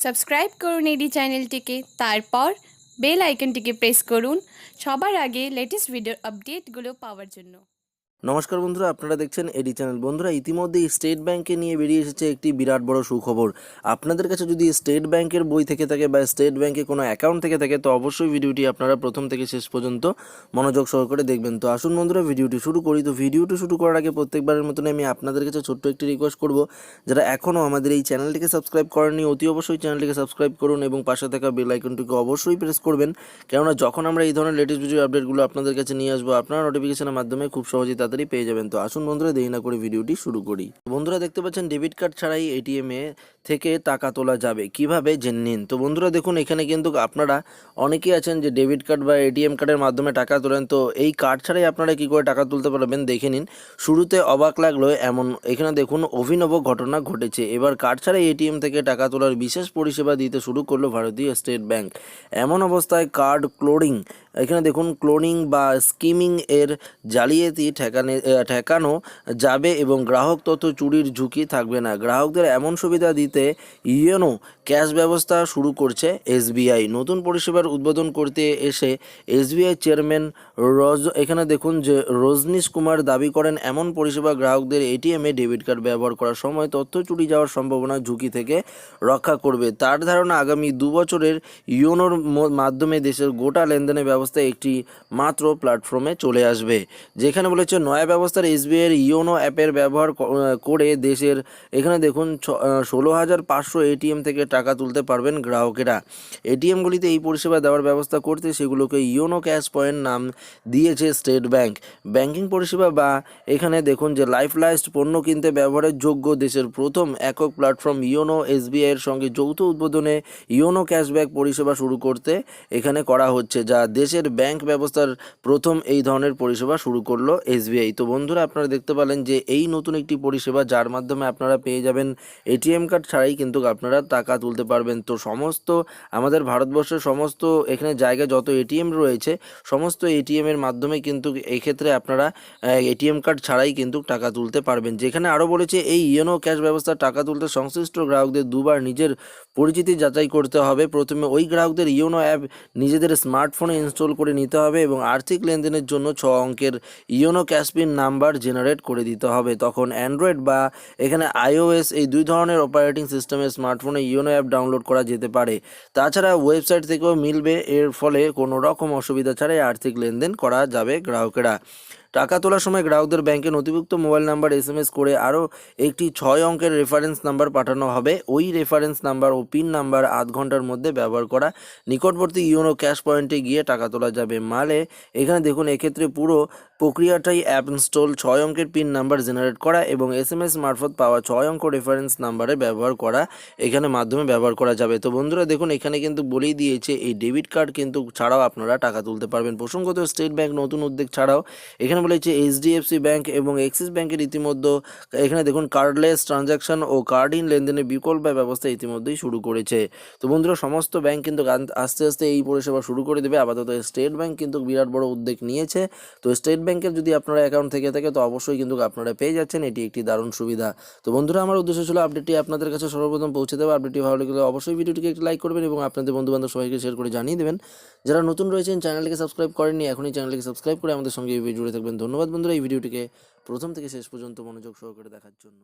Subscribe করুন এডি চ্যানেলটিকে, তারপর বেল আইকনটিকে প্রেস করুন সবার আগে লেটেস্ট ভিডিও আপডেটগুলো পাওয়ার জন্য। নমস্কার বন্ধুরা, আপনারা দেখছেন এডি চ্যানেল। বন্ধুরা, ইতিমধ্যেই স্টেট ব্যাংকে নিয়ে বেরিয়ে এসেছে একটি বিরাট বড় সুখবর। আপনাদের কাছে যদি স্টেট ব্যাংকের বই থেকে থাকে বা স্টেট ব্যাংকে কোনো অ্যাকাউন্ট থেকে থাকে, তো অবশ্যই ভিডিওটি আপনারা প্রথম থেকে শেষ পর্যন্ত মনোযোগ সহকারে দেখবেন। তো আসুন বন্ধুরা, ভিডিওটি শুরু করি। তো ভিডিওটি শুরু করার আগে প্রত্যেকবারের মতন আমি আপনাদের কাছে ছোট্ট একটি রিকোয়েস্ট করব, যারা এখনও আমাদের এই চ্যানেলটিকে সাবস্ক্রাইব করেননি, অতি অবশ্যই চ্যানেলটিকে সাবস্ক্রাইব করুন এবং পাশে থাকা বেল আইকনটিকে অবশ্যই প্রেস করবেন, কেননা যখন আমরা এই ধরনের লেটেস্ট ভিডিও আপডেটগুলো আপনাদের কাছে নিয়ে আসবো, আপনারা নোটিফিকেশনের মাধ্যমে খুব সহজেই তাড়াতাড়ি পেয়ে যাবেন। তো আসুন বন্ধুরা, দেরি না করে ভিডিওটি শুরু করি। বন্ধুরা, দেখতে পাচ্ছেন ডেবিট কার্ড ছাড়াই এটিএম এ থেকে টাকা তোলা যাবে, কিভাবে জেনে নিন। তো বন্ধুরা দেখুন, এখানে কিন্তু আপনারা অনেকেই আছেন যে ডেবিট কার্ড বা এটিএম কার্ডের মাধ্যমে টাকা তোলেন। তো এই কার্ড ছাড়াই আপনারা কি করে টাকা তুলতে পারবেন দেখে নিন। শুরুতে অবাক লাগলো, এমন এখানে দেখুন অভিনব ঘটনা ঘটেছে। এবার কার্ড ছাড়াই এটিএম থেকে টাকা তোলার বিশেষ পরিষেবা দিতে শুরু করলো ভারতীয় স্টেট ব্যাংক। এমন অবস্থায় কার্ড ক্লোনিং, এখানে দেখুন ক্লোনিং বা স্কিমিং এর জালিয়াতি ঠেকানো যাবে এবং গ্রাহক তথ্য চুরির ঝুঁকি থাকবে না। গ্রাহকদের এমন সুবিধা দিতে ইয়োনো ক্যাশ ব্যবস্থা শুরু করছে এসবিআই। নতুন পরিষেবার উদ্বোধন করতে এসে এসবিআই চেয়ারম্যান এখানে দেখুন যে রজনীশ কুমার দাবি করেন, এমন পরিষেবা গ্রাহকদের এটিএমে ডেবিট কার্ড ব্যবহার করার সময় তথ্য চুরি যাওয়ার সম্ভাবনা ঝুঁকি থেকে রক্ষা করবে। তার ধারণা, আগামী 2 বছরের ইয়োনোর মাধ্যমে দেশের গোটা লেনদেনের ব্যবস্থা একটি মাত্র প্ল্যাটফর্মে চলে আসবে, যেখানে বলেছে নয়া ব্যবস্থার এসবিআইয়ের ইয়োনো অ্যাপের ব্যবহার করে দেশের এখানে দেখুন 16,500 এটিএম থেকে টাকা তুলতে পারবেন গ্রাহকেরা। এটিএমগুলিতে এই পরিষেবা দেওয়ার ব্যবস্থা করতে সেগুলোকে ইয়োনো ক্যাশ পয়েন্ট নাম দিয়েছে স্টেট ব্যাংক। ব্যাংকিং পরিষেবা বা এখানে দেখুন যে লাইফলাইজড পণ্য কিনতে ব্যবহারের যোগ্য দেশের প্রথম একক প্ল্যাটফর্ম ইয়োনো এসবিআইয়ের সঙ্গে যৌথ উদ্বোধনে ইয়োনো ক্যাশব্যাক পরিষেবা শুরু করতে এখানে করা হচ্ছে, যা দেশের ব্যাংক ব্যবস্থার প্রথম এই ধরনের পরিষেবা শুরু করলো এসবিআই। তো বন্ধুরা, আপনারা দেখতে পেলেন যে এই নতুন একটি পরিষেবা, যার মাধ্যমে আপনারা পেয়ে যাবেন এটিএম কার্ড ছাড়াই কিন্তু আপনারা টাকা তুলতে পারবেন। তো সমস্ত আমাদের ভারতবর্ষের সমস্ত এখানে জায়গায় যত এটিএম রয়েছে, সমস্ত এটিএম এর মাধ্যমে কিন্তু এই ক্ষেত্রে আপনারা এটিএম কার্ড ছাড়াই কিন্তু টাকা তুলতে পারবেন। যেখানে আরও বলেছে, এই ইয়োনো ক্যাশ ব্যবস্থা টাকা তুলতে সংশ্লিষ্ট গ্রাহকদের দুবার নিজের পরিচিতি যাচাই করতে হবে। প্রথমে ওই গ্রাহকদের ইয়োনো অ্যাপ নিজেদের স্মার্টফোনে ইনস্টল করে নিতে হবে এবং আর্থিক লেনদেনের জন্য 6 অঙ্কের ইয়োনো ক্যাশপিন নাম্বার জেনারেট করে দিতে হবে। তখন অ্যান্ড্রয়েড বা এখানে আইওএস এই দুই ধরনের অপারেটিং সিস্টেমের স্মার্টফোনে ইয়োনো অ্যাপ ডাউনলোড করা যেতে পারে। তাছাড়া ওয়েবসাইট থেকেও মিলবে, এর ফলে কোনো রকম অসুবিধা ছাড়াই আর্থিক লেনদেন করা যাবে গ্রাহকেরা। টাকা তোলার সময় গ্রাহকদের ব্যাংকে নথিভুক্ত মোবাইল নাম্বার এসএমএস করে আরও একটি 6 অঙ্কের রেফারেন্স নাম্বার পাঠানো হবে। ওই রেফারেন্স নাম্বার ও পিন নাম্বার 8 ঘন্টার মধ্যে ব্যবহার করা নিকটবর্তী ইয়োনো ক্যাশ পয়েন্টে গিয়ে টাকা তোলা যাবে। এখানে দেখুন, এক্ষেত্রে পুরো প্রক্রিয়াটাই অ্যাপ ইনস্টল, 6 অঙ্কের পিন নাম্বার জেনারেট করা এবং এসএমএস মারফত পাওয়া 6 অঙ্ক রেফারেন্স নাম্বারে ব্যবহার করা, এখানে মাধ্যমে ব্যবহার করা যাবে। তো বন্ধুরা দেখুন, এখানে কিন্তু বলেই দিয়েছে এই ডেবিট কার্ড কিন্তু ছাড়াও আপনারা টাকা তুলতে পারবেন। প্রসঙ্গত, স্টেট ব্যাংক নতুন উদ্যোগ ছাড়াও এখানে বলেছে এইচডিএফসি ব্যাংক এবং অ্যাক্সিস ব্যাংকের ইতিমধ্যে এখানে দেখুন কার্ডলেস ট্রানজ্যাকশন ও কার্ডহীন লেনদেনের বিকল্প ব্যবস্থা ইতিমধ্যেই শুরু করেছে। তো বন্ধুরা, সমস্ত ব্যাংক কিন্তু আস্তে আস্তে এই পরিষেবা শুরু করে দেবে। আপাতত স্টেট ব্যাংক কিন্তু বিরাট বড় উদ্যোগ নিয়েছে। তো স্টেট ব্যাংকের যদি আপনারা অ্যাকাউন্ট থেকে থাকে, তো অবশ্যই কিন্তু আপনারা পেয়ে যাচ্ছেন, এটি একটি দারুণ সুবিধা। তো বন্ধুরা, আমার উদ্দেশ্য ছিল আপডেটটি আপনাদের কাছে সর্বপ্রথম পৌঁছে দেওয়া। আপডেটটি ভালো লাগলে অবশ্যই ভিডিওটিকে একটি লাইক করবেন এবং আপনাদের বন্ধুবান্ধব সবাইকে শেয়ার করে জানিয়ে দেবেন। যারা নতুন রয়েছেন, চ্যানেলটিকে সাবস্ক্রাইব করেননি, এখনই চ্যানেলটিকে সাবস্ক্রাইব করে আমাদের সঙ্গে জুড়ে থাকবেন। ধন্যবাদ বন্ধুরা, এই ভিডিওটিকে প্রথম থেকে শেষ পর্যন্ত মনোযোগ সহকারে দেখার জন্য।